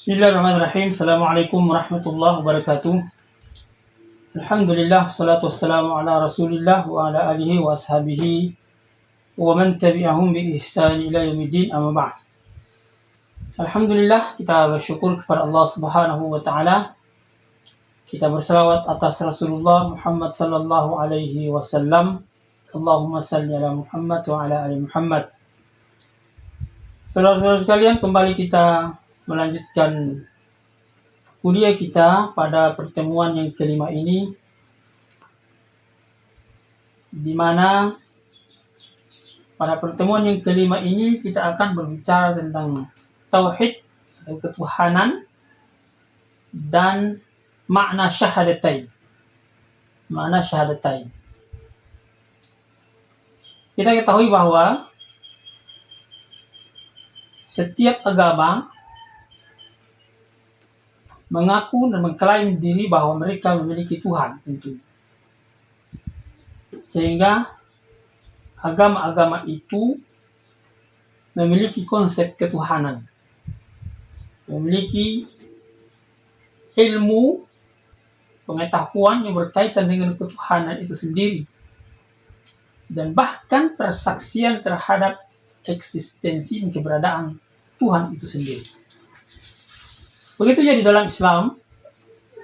Bismillahirrahmanirrahim. Assalamualaikum warahmatullahi wabarakatuh. Alhamdulillah, salatu wassalamu ala rasulillah wa ala alihi wa ashabihi wa man tabi'ahum bi ihsan ila yaumiddin, amma ba'd. Alhamdulillah, kita bersyukur kepada Allah Subhanahu wa taala. Kita berselawat atas Rasulullah Muhammad sallallahu alaihi wasallam. Allahumma salli ala Muhammad wa ala ali Muhammad. Saudara-saudara sekalian, kembali kita melanjutkan kuliah kita pada pertemuan yang kelima ini, di mana pada pertemuan yang kelima ini kita akan berbicara tentang tauhid atau ketuhanan dan makna syahadatain. Makna syahadatain. Kita ketahui bahwa setiap agama mengaku dan mengklaim diri bahwa mereka memiliki Tuhan tentu. Sehingga agama-agama itu memiliki konsep ketuhanan, memiliki ilmu pengetahuan yang berkaitan dengan ketuhanan itu sendiri, dan bahkan persaksian terhadap eksistensi dan keberadaan Tuhan itu sendiri. Begitu jadi dalam Islam,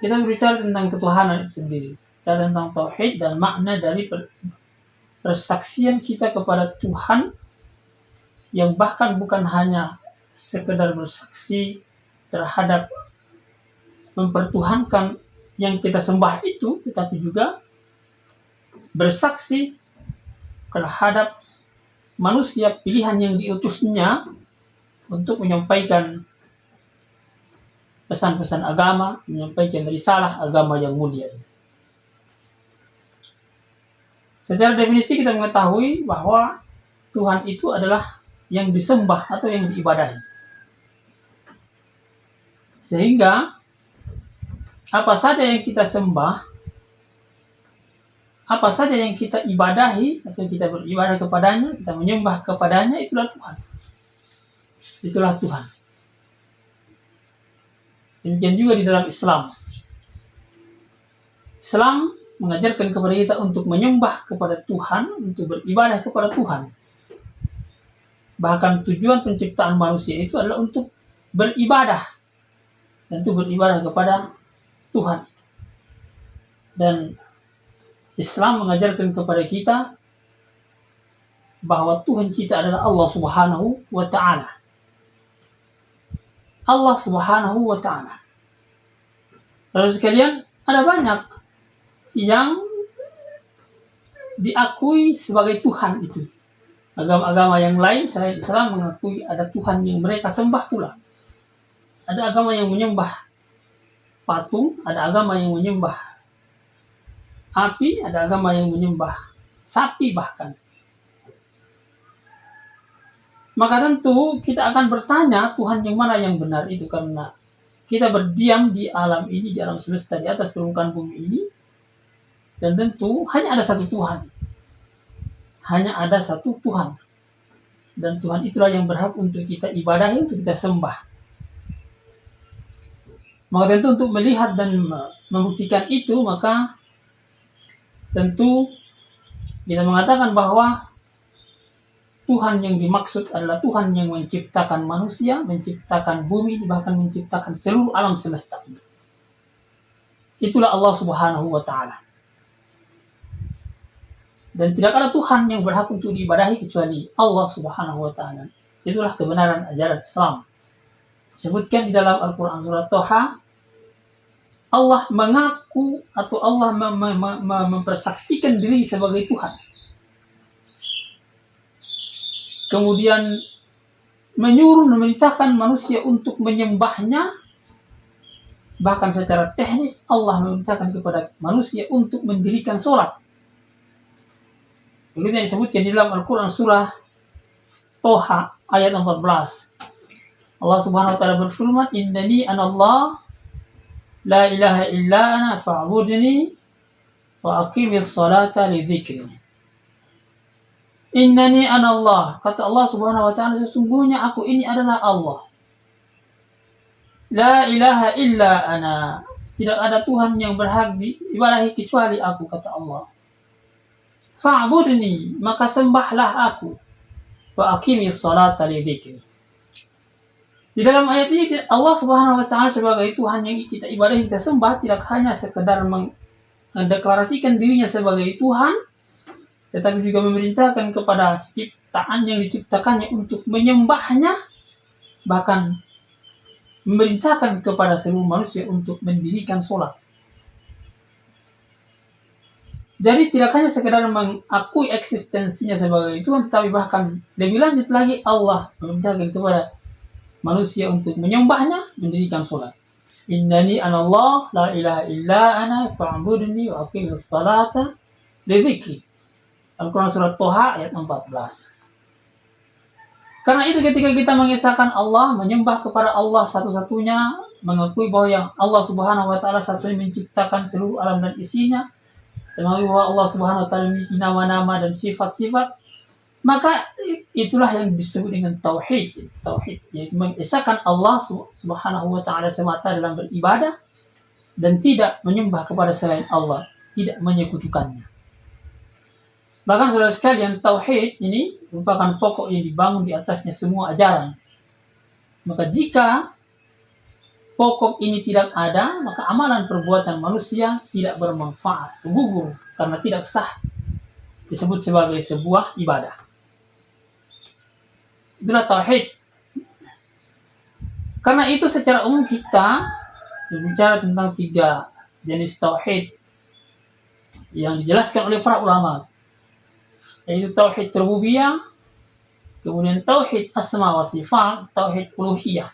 kita berbicara tentang ketuhanan itu sendiri, bicara tentang tauhid dan makna dari persaksian kita kepada Tuhan, yang bahkan bukan hanya sekedar bersaksi terhadap mempertuhankan yang kita sembah itu, tetapi juga bersaksi terhadap manusia pilihan yang diutusnya untuk menyampaikan pesan-pesan agama, menyampaikan risalah agama yang mulia. Secara definisi kita mengetahui bahwa Tuhan itu adalah yang disembah atau yang diibadahi. Sehingga apa saja yang kita sembah, apa saja yang kita ibadahi atau kita beribadah kepadanya, kita menyembah kepadanya, itulah Tuhan. Itulah Tuhan. Demikian juga di dalam Islam. Islam mengajarkan kepada kita untuk menyembah kepada Tuhan, untuk beribadah kepada Tuhan. Bahkan tujuan penciptaan manusia itu adalah untuk beribadah, dan untuk beribadah kepada Tuhan. Dan Islam mengajarkan kepada kita bahwa Tuhan kita adalah Allah Subhanahu wa ta'ala. Allah Subhanahu wa ta'ala. Lalu sekalian, ada banyak yang diakui sebagai Tuhan itu. Agama-agama yang lain selain Islam mengakui ada Tuhan yang mereka sembah pula. Ada agama yang menyembah patung, ada agama yang menyembah api, ada agama yang menyembah sapi bahkan. Maka tentu kita akan bertanya Tuhan yang mana yang benar itu, karena kita berdiam di alam ini, di alam semesta, di atas permukaan bumi ini, dan tentu hanya ada satu Tuhan. Hanya ada satu Tuhan. Dan Tuhan itulah yang berhak untuk kita ibadahi, untuk kita sembah. Maka tentu untuk melihat dan membuktikan itu, maka tentu kita mengatakan bahwa Tuhan yang dimaksud adalah Tuhan yang menciptakan manusia, menciptakan bumi, bahkan menciptakan seluruh alam semesta. Itulah Allah Subhanahu wa ta'ala. Dan tidak ada Tuhan yang berhak untuk diibadahi kecuali Allah Subhanahu wa ta'ala. Itulah kebenaran ajaran Islam. Disebutkan di dalam Al-Quran surat Toha, Allah mengaku atau Allah mempersaksikan diri sebagai Tuhan. Kemudian menyuruh, memerintahkan manusia untuk menyembahnya. Bahkan secara teknis Allah memerintahkan kepada manusia untuk mendirikan sholat. Begitu yang disebutkan di dalam Al-Quran surah Toha ayat 14. Allah Subhanahu wa ta'ala berfirman, Innani anallah la ilaha illa ana fa'budni wa aqimis salata li dzikri. Innani anallah, kata Allah Subhanahu wa ta'ala, sesungguhnya aku ini adalah Allah. La ilaha illa ana. Tidak ada Tuhan yang berhak diibadahi kecuali aku, kata Allah. Fa'budni, maka sembahlah aku. Wa aqimis salata li dzikri. Di dalam ayat ini Allah Subhanahu wa taala sebagai Tuhan yang kita ibadahi, kita sembah, tidak hanya sekedar mendeklarasikan dirinya sebagai Tuhan, tetapi juga memerintahkan kepada ciptaan yang diciptakannya untuk menyembahnya, bahkan memerintahkan kepada seluruh manusia untuk mendirikan sholat. Jadi tidak hanya sekedar mengakui eksistensinya sebagai Tuhan, tetapi bahkan lebih lanjut lagi Allah memerintahkan kepada manusia untuk menyembahnya, mendirikan sholat. Innani anallah la ilaha illa ana fa'budni wa aqimis salata li dzikri. Al-Quran surat Toha ayat 14. Karena itu ketika kita mengesahkan Allah, menyembah kepada Allah satu-satunya, mengakui bahwa yang Allah Subhanahu wa taala satu-satunya menciptakan seluruh alam dan isinya, dan mengakui bahwa Allah Subhanahu wa taala memiliki nama-nama dan sifat-sifat, maka itulah yang disebut dengan tauhid. Tauhid yaitu mengesahkan Allah Subhanahu wa taala semata dalam beribadah dan tidak menyembah kepada selain Allah, tidak menyekutukannya. Bahkan saudara sekalian, tauhid ini merupakan pokok yang dibangun di atasnya semua ajaran. Maka jika pokok ini tidak ada, maka amalan perbuatan manusia tidak bermanfaat, gugur karena tidak sah disebut sebagai sebuah ibadah. Itulah tauhid. Karena itu secara umum kita berbicara tentang 3 jenis tauhid yang dijelaskan oleh para ulama, yaitu tauhid rububiyah, kemudian tauhid asma wa sifat, tauhid uluhiyah.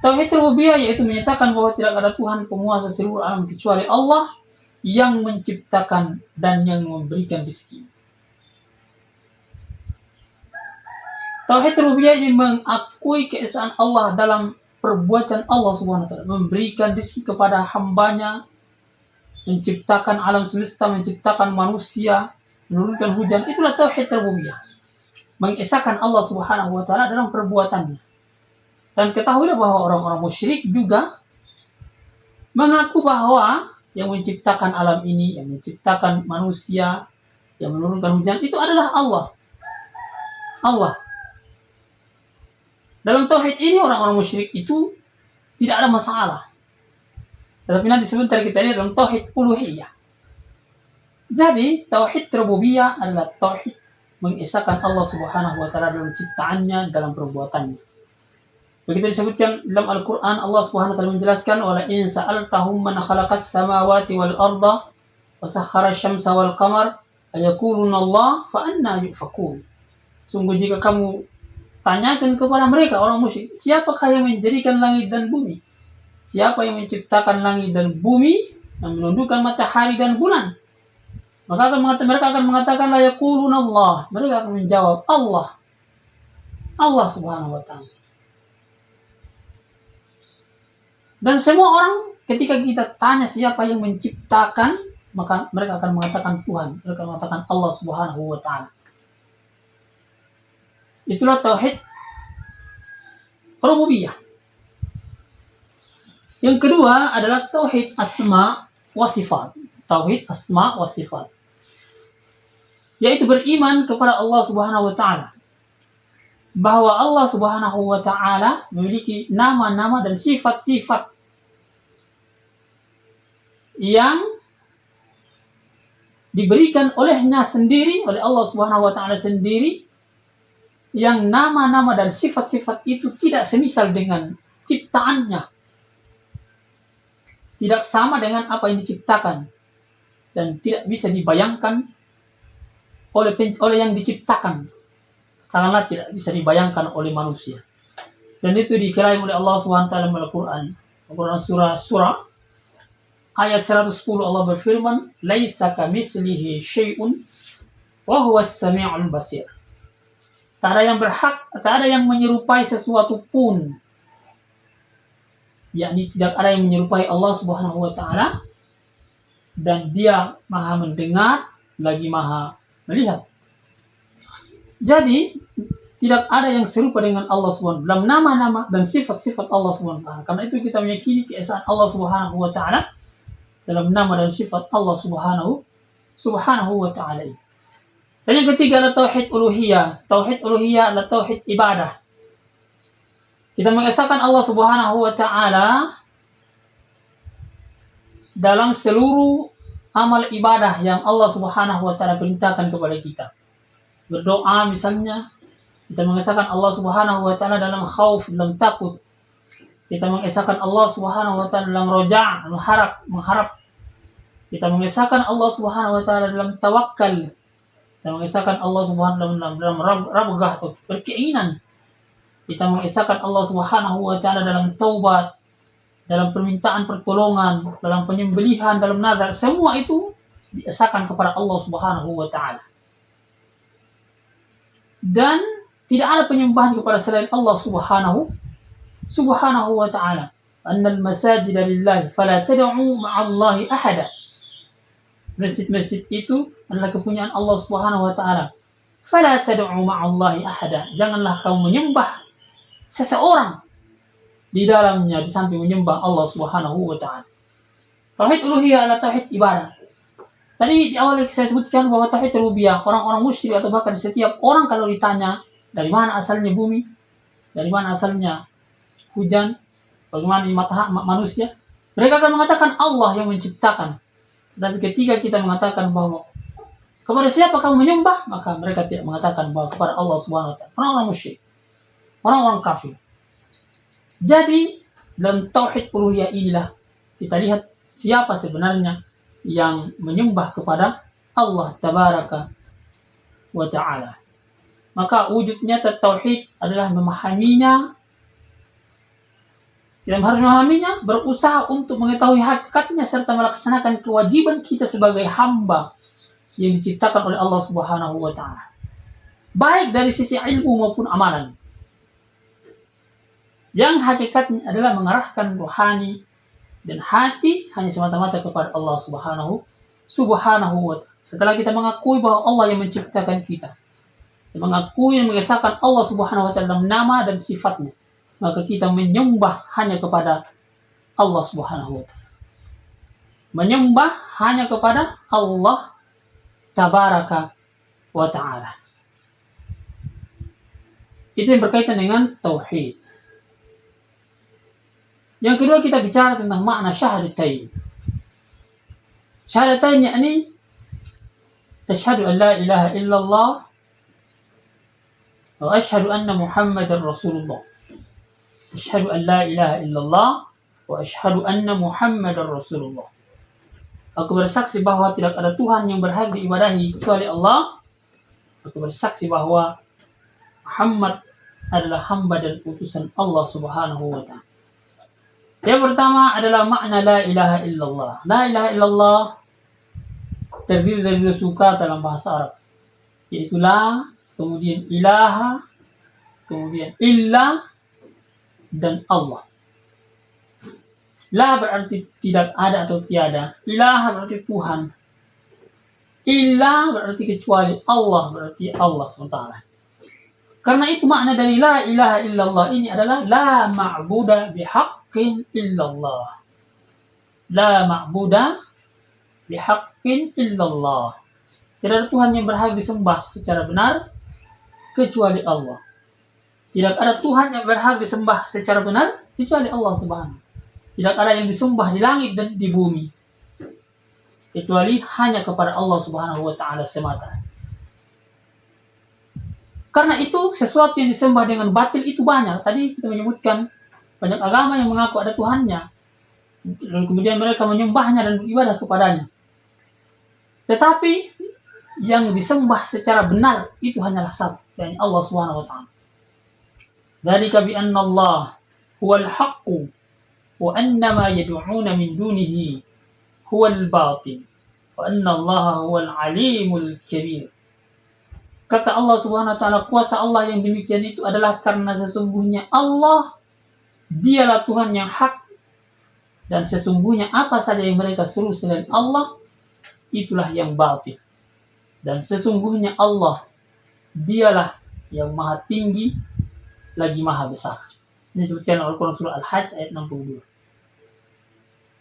Tauhid rububiyah yaitu menyatakan bahwa tidak ada Tuhan penguasa seluruh alam kecuali Allah yang menciptakan dan yang memberikan rezeki. Tauhid rububiyah ini mengakui keesaan Allah dalam perbuatan Allah Subhanahu wa taala, memberikan rezeki kepada hambanya, menciptakan alam semesta, menciptakan manusia, menurunkan hujan. Itulah tauhid rububiyah. Mengesahkan Allah Subhanahu wa taala dalam perbuatannya. Dan ketahuilah bahwa orang-orang musyrik juga mengaku bahwa yang menciptakan alam ini, yang menciptakan manusia, yang menurunkan hujan itu adalah Allah. Allah. Dalam tauhid ini orang-orang musyrik itu tidak ada masalah. Tetapi nanti sebentar kita lihat dalam tauhid uluhiyah. Jadi tauhid rububiyah adalah tauhid mengesahkan Allah Subhanahu wa taala dalam ciptaannya, dalam perbuatannya. Begitu disebutkan dalam Al-Qur'an, Allah Subhanahu wa taala menjelaskan, "Wala in sa'altahum man khalaqas samawati wal arda wa sakhkhara asy-syamsa wal qamar ayaquluna Allah fa anna yufakun." Sungguh jika kamu tanyakan kepada mereka orang musyrik, siapakah yang menjadikan langit dan bumi? Siapa yang menciptakan langit dan bumi, yang menundukkan matahari dan bulan? Maka mereka akan mengatakan la yaquluna Allah. Mereka akan menjawab Allah. Allah Subhanahu wa taala. Dan semua orang ketika kita tanya siapa yang menciptakan, maka mereka akan mengatakan Tuhan. Mereka akan mengatakan Allah Subhanahu wa taala. Itulah tauhid rububiyah. Yang kedua adalah tauhid asma wa sifat. Tauhid asma wa sifat, yaitu beriman kepada Allah Subhanahu wa taala, bahwa Allah Subhanahu wa taala memiliki nama-nama dan sifat-sifat yang diberikan olehnya sendiri, oleh Allah Subhanahu wa taala sendiri, yang nama-nama dan sifat-sifat itu tidak semisal dengan ciptaannya, tidak sama dengan apa yang diciptakan, dan tidak bisa dibayangkan oleh yang diciptakan. Sangatlah tidak bisa dibayangkan oleh manusia. Dan itu diklaim oleh Allah SWT dalam Al-Quran. Al-Quran surah ayat 110 Allah berfirman, "Laisa kamitslihi syai'un wa huwas sami'ul basir." Tak ada yang menyerupai sesuatu pun. Yakni tidak ada yang menyerupai Allah Subhanahu wa taala, dan Dia Maha mendengar lagi Maha melihat. Jadi Tidak ada yang serupa dengan Allah Subhanahu dalam nama-nama dan sifat-sifat Allah Subhanahu wa taala. Karena itu kita meyakini keesaan Allah Subhanahu wa taala dalam nama dan sifat Allah Subhanahu wa taala. Dan yang ketiga adalah tauhid uluhiyah. Tauhid uluhiyah adalah tauhid ibadah. Kita mengesahkan Allah Subhanahu wa taala dalam seluruh amal ibadah yang Allah Subhanahu wa taala perintahkan kepada kita. Berdoa misalnya, kita mengesahkan Allah Subhanahu wa taala dalam khauf, dalam takut. Kita mengesahkan Allah Subhanahu wa taala dalam roja, mengharap. Kita mengesahkan Allah Subhanahu wa taala dalam tawakal. Kita mengesahkan Allah Subhanahu wa taala dalam rabgah atau berkeinginan. Kita mengesahkan Allah Subhanahu wa taala dalam taubat, dalam permintaan pertolongan, dalam penyembelihan, dalam nazar. Semua itu diesahkan kepada Allah Subhanahu wa taala. Dan tidak ada penyembahan kepada selain Allah Subhanahu wa ta'ala. Annal masajida lillahi fala tad'u ma'allahi ahada. Masjid-masjid itu adalah kepunyaan Allah Subhanahu wa ta'ala. Fala tad'u ma'allahi ahada. Janganlah kamu menyembah seseorang di dalamnya di samping menyembah Allah Subhanahu wa ta'ala. Tauhid uluhiyah adalah tauhid ibadah. Tadi di awal saya sebutkan bahwa tauhid rububiyah, orang-orang musyrik atau bahkan setiap orang kalau ditanya dari mana asalnya bumi? Dari mana asalnya hujan? Bagaimana mata manusia? Mereka akan mengatakan Allah yang menciptakan. Tapi ketika kita mengatakan bahwa kepada siapa kamu menyembah, maka mereka tidak mengatakan bahwa kepada Allah Subhanahu wa taala. Orang-orang musyrik, orang-orang kafir. Jadi dalam tauhid uluhiyah inilah kita lihat siapa sebenarnya yang menyembah kepada Allah Tabaraka wa ta'ala. Maka wujud nyata tauhid adalah memahaminya. Kita harus memahaminya, berusaha untuk mengetahui hakikatnya serta melaksanakan kewajiban kita sebagai hamba yang diciptakan oleh Allah Subhanahu wa taala. Baik dari sisi ilmu maupun amalan. Yang hakikatnya adalah mengarahkan rohani dan hati hanya semata-mata kepada Allah Subhanahu wa taala. Setelah kita mengakui bahwa Allah yang menciptakan kita, mengakui dan mengesahkan Allah Subhanahu wa taala dalam nama dan sifatnya, maka kita menyembah hanya kepada Allah Subhanahu wa taala. Menyembah hanya kepada Allah Tabaraka wa taala. Itu yang berkaitan dengan tauhid. Yang kedua kita bicara tentang makna syahadatain. Syahadatain yakni asyhadu an la ilaha illallah wa asyhadu anna Muhammadar Rasulullah. Asyhadu an la ilaha illallah wa asyhadu anna Muhammadar Rasulullah. Aku bersaksi bahwa tidak ada Tuhan yang berhak diibadahi kecuali Allah. Aku bersaksi bahwa Muhammad adalah hamba dan utusan Allah Subhanahu wa taala. Yang pertama adalah makna la ilaha illallah. La ilaha illallah terdiri dari dua kata dalam bahasa Arab, yaitu la, kemudian ilaha, kemudian illa, dan Allah. La berarti tidak ada atau tiada. Ilaha berarti Tuhan. Illa berarti kecuali. Allah berarti Allah SWT. Karena itu makna dari la ilaha illallah ini adalah la ma'buda bihaqqin illallah. La ma'buda bihaqqin illallah. Tidak ada Tuhan yang berhak disembah secara benar kecuali Allah. Tidak ada Tuhan yang berhak disembah secara benar kecuali Allah Subhanahu. Tidak ada yang disembah di langit dan di bumi kecuali hanya kepada Allah Subhanahu wa taala semata. Karena itu sesuatu yang disembah dengan batil itu banyak. Tadi kita menyebutkan banyak agama yang mengaku ada Tuhannya, lalu kemudian mereka menyembahnya dan beribadah kepadanya. Tetapi yang disembah secara benar itu hanyalah satu, yakni Allah Subhanahu wa taala. Dzalika bi anna Allah huwal haqqu wa anna ma yad'una min dunihi huwal batil wa anna Allah huwal alimul kabir. Kata Allah Subhanahu wa taala, kuasa Allah yang demikian itu adalah karena sesungguhnya Allah dialah Tuhan yang hak, dan sesungguhnya apa saja yang mereka seru selain Allah itulah yang batil. Dan sesungguhnya Allah dialah yang maha tinggi lagi maha besar. Ini disebutkan oleh Al-Quran surah Al-Hajj ayat 62.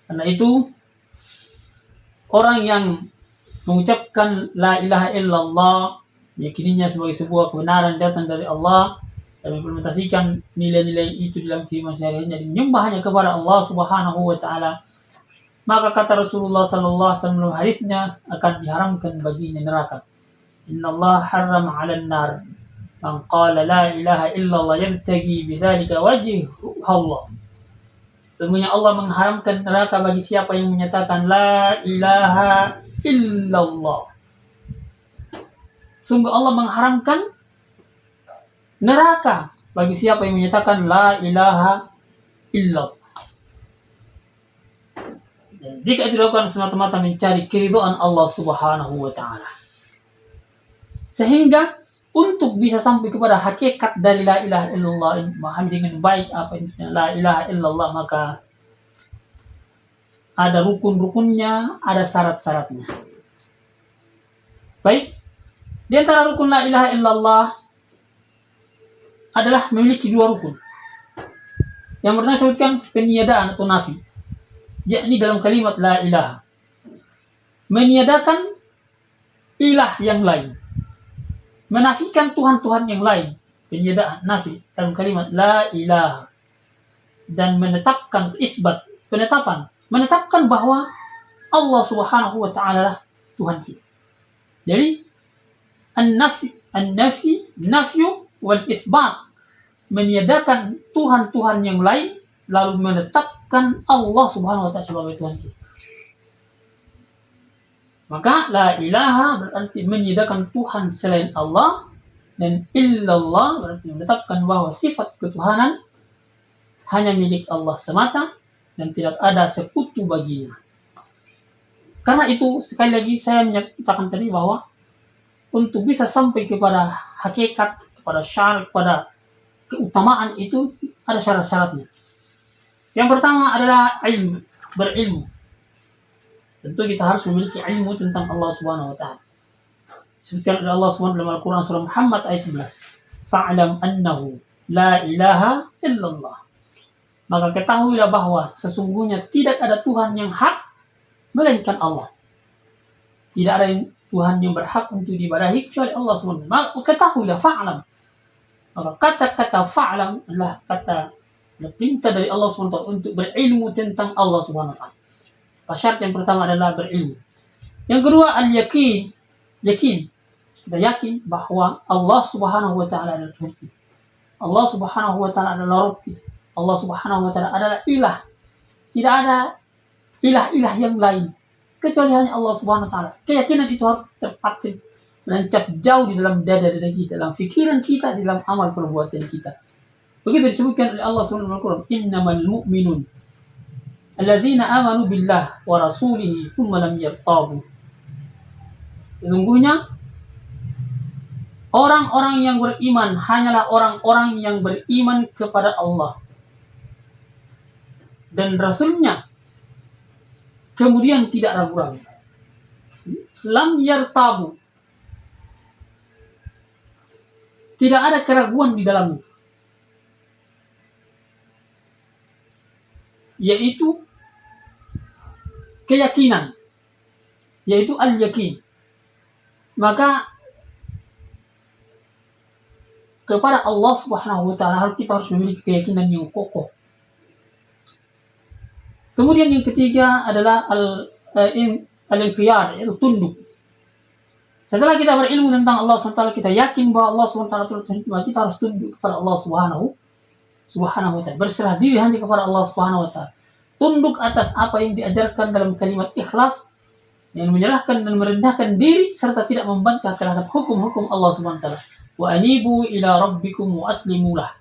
Karena itu orang yang mengucapkan la ilaha illallah, yakininya sebagai sebuah kebenaran datang dari Allah, dan implementasikan nilai-nilai itu dalam kehidupan sehari-hari, dan menyembah hanya kepada Allah Subhanahu wa taala, maka kata Rasulullah sallallahu alaihi wasallam hadisnya akan diharamkan baginya neraka. Innallaha harrama 'alan nar man qala la ilaha illallah yabtaghi bidzalika wajha Allah. Sesungguhnya Allah mengharamkan neraka bagi siapa yang menyatakan la ilaha illallah. Sungguh Allah mengharamkan neraka bagi siapa yang menyatakan la ilaha illallah. Dan jika itu dilakukan semata-mata mencari keridhaan Allah Subhanahu wa taala. Sehingga untuk bisa sampai kepada hakikat dari la ilaha illallah, memahami dengan baik apa itu la ilaha illallah, maka ada rukun-rukunnya, ada syarat-syaratnya. Baik, di antara rukun la ilaha illallah adalah memiliki dua rukun. Yang pertama disebutkan peniadaan atau nafi, yakni dalam kalimat la ilaha, meniadakan ilah yang lain, menafikan Tuhan-Tuhan yang lain, peniadaan nafi dalam kalimat la ilaha, dan menetapkan isbat, menetapkan bahwa Allah Subhanahu wa taala lah Tuhan kita. Jadi an-nafyu wal isbat, meniadakan Tuhan-Tuhan yang lain lalu menetapkan Allah Subhanahu wa taala sebagai Tuhan kita. Maka la ilaha berarti menyediakan Tuhan selain Allah, dan illallah berarti menetapkan bahwa sifat ketuhanan hanya milik Allah semata dan tidak ada sekutu baginya. Karena itu sekali lagi saya menyatakan tadi bahwa untuk bisa sampai kepada hakikat, kepada syarat, kepada keutamaan itu ada syarat-syaratnya. Yang pertama adalah berilmu. Tentu kita harus memiliki ilmu tentang Allah Subhanahu wa taala. Sebutkan oleh Allah Subhanahu dalam Al-Quran surah Muhammad ayat 11. Fa'lam annahu la ilaha illallah. Maka ketahuilah bahwa sesungguhnya tidak ada Tuhan yang hak melainkan Allah. Tidak ada Tuhan yang berhak untuk diibadahi kecuali Allah Subhanahu. Maka ketahuilah fa'lam. Maka kata-kata fa'lam adalah kata perintah dari Allah Subhanahu untuk berilmu tentang Allah Subhanahu wa taala. Syarat yang pertama adalah berilmu. Yang kedua al-yakin. Yakin. Kita yakin bahwa Allah Subhanahu wa taala adalah Tuhan kita. Allah Subhanahu wa taala adalah Rabb kita. Allah Subhanahu wa taala adalah ilah. Tidak ada ilah-ilah yang lain kecuali hanya Allah Subhanahu wa taala. Keyakinan itu harus terpatri, menancap jauh di dalam dada-dada kita, dalam fikiran kita, di dalam amal perbuatan kita. Begitu disebutkan oleh Allah Subhanahu wa taala, innamal mu'minun alladzina amanu billah wa rasulihi tsumma lam yartabu. Sesungguhnya orang-orang yang beriman hanyalah orang-orang yang beriman kepada Allah dan Rasulnya, kemudian tidak ragu-ragu. Lam yartabu, tidak ada keraguan di dalamnya, yaitu keyakinan, yaitu al-yakin. Maka kepada Allah Subhanahu wa taala kita harus memiliki keyakinan yang kokoh. Kemudian yang ketiga adalah al-inqiyad, yaitu tunduk. Setelah kita berilmu tentang Allah SWT, kita yakin bahwa Allah SWT kita harus tunduk kepada Allah Subhanahu wa taala. Berserah diri hanya kepada Allah Subhanahu wa taala. Tunduk atas apa yang diajarkan dalam kalimat ikhlas, yang menyerahkan dan merendahkan diri serta tidak membantah terhadap hukum-hukum Allah Subhanahu wa taala. Wa anibu ila rabbikum wa aslimu lah.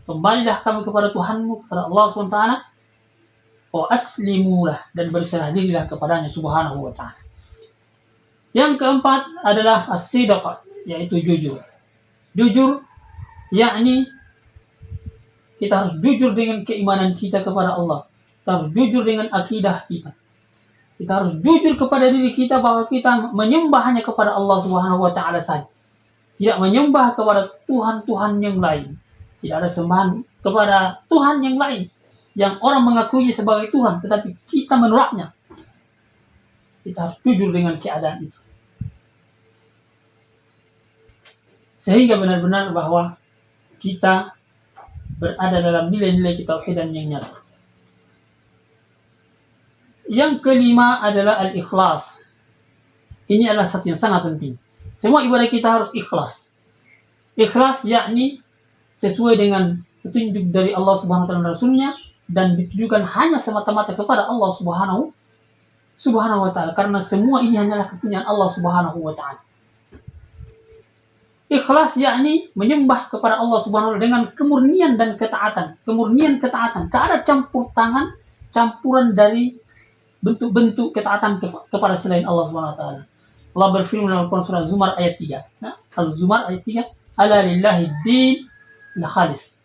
Kembalilah kamu kepada Tuhanmu, kepada Allah Subhanahu wa taala. Wa aslimu lah, dan berserah dirilah kepadanya Subhanahu wa taala. Yang keempat adalah as-sidq, yaitu jujur. Jujur yakni kita harus jujur dengan keimanan kita kepada Allah. Kita harus jujur dengan akidah kita. Kita harus jujur kepada diri kita bahwa kita menyembah hanya kepada Allah Subhanahu wa taala saja. tidak menyembah kepada Tuhan-Tuhan yang lain. Tidak ada sembahan kepada Tuhan yang lain yang orang mengakuinya sebagai Tuhan, tetapi kita menolaknya. Kita harus jujur dengan keadaan itu. Sehingga benar-benar bahwa kita berada dalam nilai-nilai ketauhidan yang nyata. Yang kelima adalah al-ikhlas. Ini adalah satu yang sangat penting. Semua ibadah kita harus ikhlas. Ikhlas yakni sesuai dengan petunjuk dari Allah Subhanahu wa taala dan Rasulnya, dan ditujukan hanya semata-mata kepada Allah Subhanahu wa taala, karena semua ini hanyalah kepunyaan Allah Subhanahu wa taala. Ikhlas yakni menyembah kepada Allah Subhanahu wa taala dengan kemurnian dan ketaatan. Kemurnian ketaatan, tak ada campur tangan, campuran dari bentuk-bentuk ketaatan kepada selain Allah Subhanahu wa taala. Allah berfirman dalam Quran surah Zumar ayat 3. Az-Zumar ayat 3, "Ala lillahi din khalis."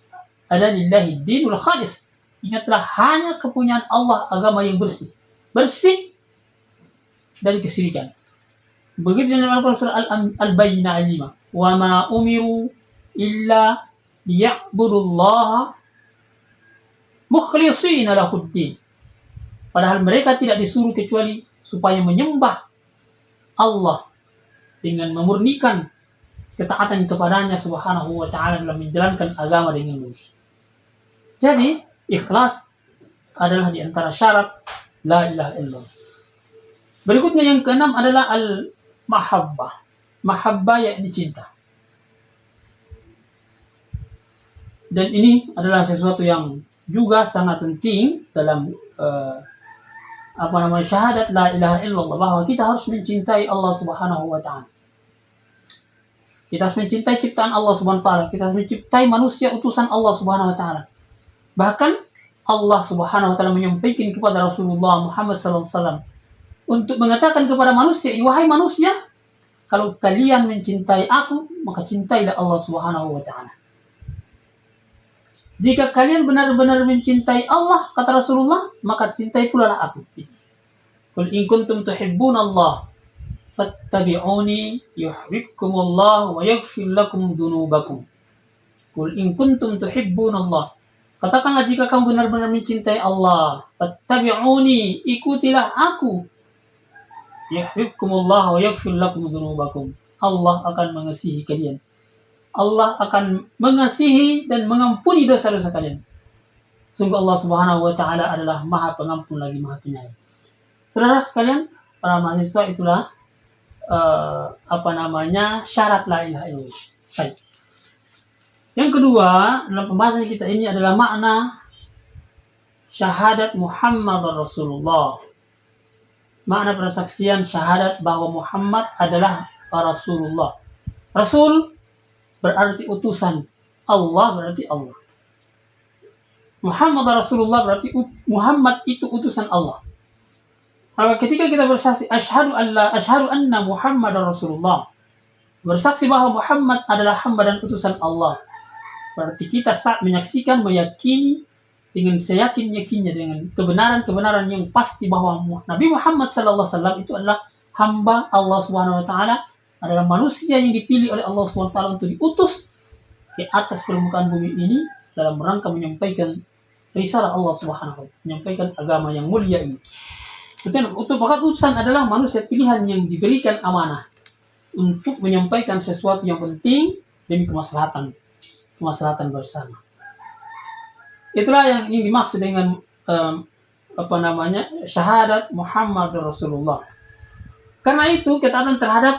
Ala lillahi dinul khalis. Ingatlah, hanya kepunyaan Allah agama yang bersih. Bersih dari kesyirikan. Begitu dalam Al-Quran surah Al-Bayyinah ayat 5. "Wa ma umiru illa liya'budullaha mukhlishina lahuddin." Padahal mereka tidak disuruh kecuali supaya menyembah Allah dengan memurnikan ketaatan kepadanya Subhanahu wa taala dalam menjalankan agama dengan lurus. Jadi, ikhlas adalah di antara syarat la ilaha illallah. Berikutnya yang keenam adalah al-mahabbah. Mahabbah yakni cinta. Dan ini adalah sesuatu yang juga sangat penting dalam syahadat la ilaha illallah, bahwa kita harus mencintai Allah Subhanahu wa taala. Kita harus mencintai ciptaan Allah Subhanahu wa taala, kita harus mencintai manusia utusan Allah Subhanahu wa taala. Bahkan Allah Subhanahu wa taala menyampaikan kepada Rasulullah Muhammad sallallahu alaihi wasallam untuk mengatakan kepada manusia, "Wahai manusia, kalau kalian mencintai aku, maka cintailah Allah Subhanahu wa taala. Jika kalian benar-benar mencintai Allah," kata Rasulullah, "maka cintai pula lah aku." Qul in kuntum tuhibbunallah fattabi'uni yuhibbukumullah wa yaghfir lakum dzunubakum. Qul in kuntum tuhibbunallah. Katakanlah, jika kamu benar-benar mencintai Allah, fattabi'uni, ikutilah aku. Yuhibbukumullah wa yaghfir lakum dzunubakum. Allah akan mengasihi kalian. Allah akan mengasihi dan mengampuni dosa-dosa kalian. Sungguh Allah Subhanahu wa taala adalah Maha Pengampun lagi Maha Penyayang. Saudara sekalian, para mahasiswa, itulah syarat la ilaha illallah. Baik. Yang kedua dalam pembahasan kita ini adalah makna syahadat Muhammad Rasulullah. Makna persaksian syahadat bahwa Muhammad adalah Rasulullah. Rasul berarti utusan, Allah berarti Allah. Muhammad Rasulullah berarti Muhammad itu utusan Allah. Ketika kita bersaksi asyhadu anna Muhammadar Rasulullah, bersaksi bahwa Muhammad adalah hamba dan utusan Allah, berarti kita saat menyaksikan, meyakini dengan seyakin-yakinnya dengan kebenaran-kebenaran yang pasti bahwa Nabi Muhammad sallallahu alaihi wasallam itu adalah hamba Allah Subhanahu wa taala, adalah manusia yang dipilih oleh Allah Subhanahu wa taala untuk diutus ke atas permukaan bumi ini dalam rangka menyampaikan risalah Allah Subhanahu wa taala, menyampaikan agama yang mulia ini. Untuk fakat utusan adalah manusia pilihan yang diberikan amanah untuk menyampaikan sesuatu yang penting demi kemaslahatan bersama. Itulah yang dimaksud dengan syahadat Muhammad Rasulullah. Karena itu ketaatan terhadap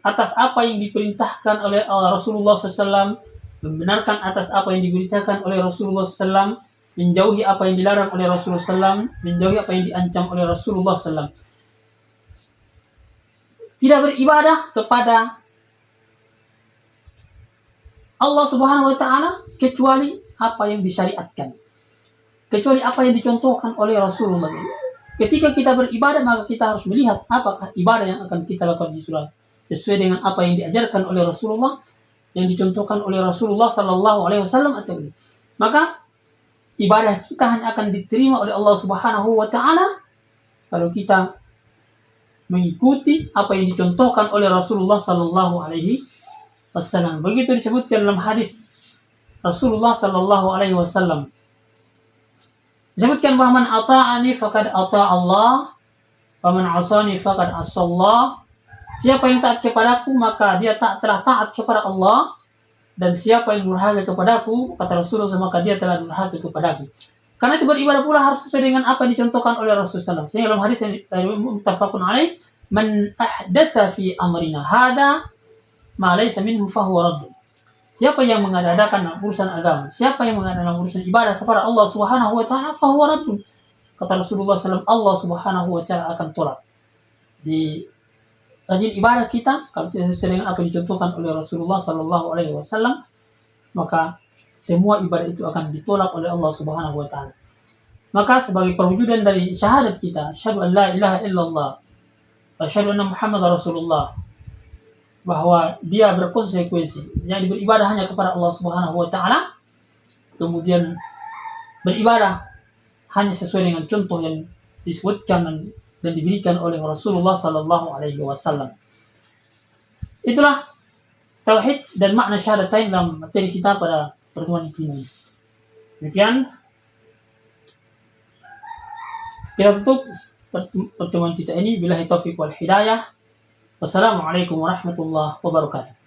atas apa yang diperintahkan oleh Rasulullah SAW, membenarkan atas apa yang diberitakan oleh Rasulullah SAW, menjauhi apa yang dilarang oleh Rasulullah SAW, menjauhi apa yang diancam oleh Rasulullah SAW. Tidak beribadah kepada Allah Subhanahu wa taala kecuali apa yang disyariatkan, kecuali apa yang dicontohkan oleh Rasulullah. Ketika kita beribadah, maka kita harus melihat apakah ibadah yang akan kita lakukan di surah sesuai dengan apa yang diajarkan oleh Rasulullah, yang dicontohkan oleh Rasulullah sallallahu alaihi wasallam atau tidak. Maka ibadah kita hanya akan diterima oleh Allah Subhanahu wa taala kalau kita mengikuti apa yang dicontohkan oleh Rasulullah Sallallahu Alaihi Wasallam. Begitu disebutkan dalam hadis Rasulullah Sallallahu Alaihi Wasallam. Disebutkan bahwa man ata'ani faqad ata'a Allah, wa man 'asani faqad 'asa Allah. Siapa yang taat kepadaku maka dia telah taat kepada Allah, dan siapa yang durhaka kepadaku, kata Rasulullah, maka dia telah durhaka kepadaku. Karena itu beribadah pula harus sesuai dengan apa yang dicontohkan oleh Rasulullah SAW. Sehingga dalam hadis yang muttafaqun alaih, man ahdatsa fi amrina hada ma laysa minhu fahuwa radd. Siapa yang mengadakan urusan agama, siapa yang mengadakan urusan ibadah kepada Allah Subhanahu wa taala, fahuwa radd. Kata Rasulullah SAW, Allah Subhanahu wa taala akan tolak. Di rajin ibadah kita, kalau tidak sesuai dengan apa yang dicontohkan oleh Rasulullah Sallallahu Alaihi Wasallam, maka semua ibadah itu akan ditolak oleh Allah Subhanahu Wa Taala. Maka sebagai perwujudan dari syahadat kita, asyhadu an la ilaha illallah, asyhadu anna Muhammadar Rasulullah, bahwa dia berkonsekuensi, yang beribadah hanya kepada Allah Subhanahu Wa Taala, kemudian beribadah hanya sesuai dengan contoh yang disebutkan dan diberikan oleh Rasulullah Sallallahu Alaihi Wasallam. Itulah tauhid dan makna syahadatain dalam materi kita pada pertemuan ini. Demikian kita tutup pertemuan kita ini. Billahi taufiq wal hidayah. Wassalamualaikum warahmatullahi wabarakatuh.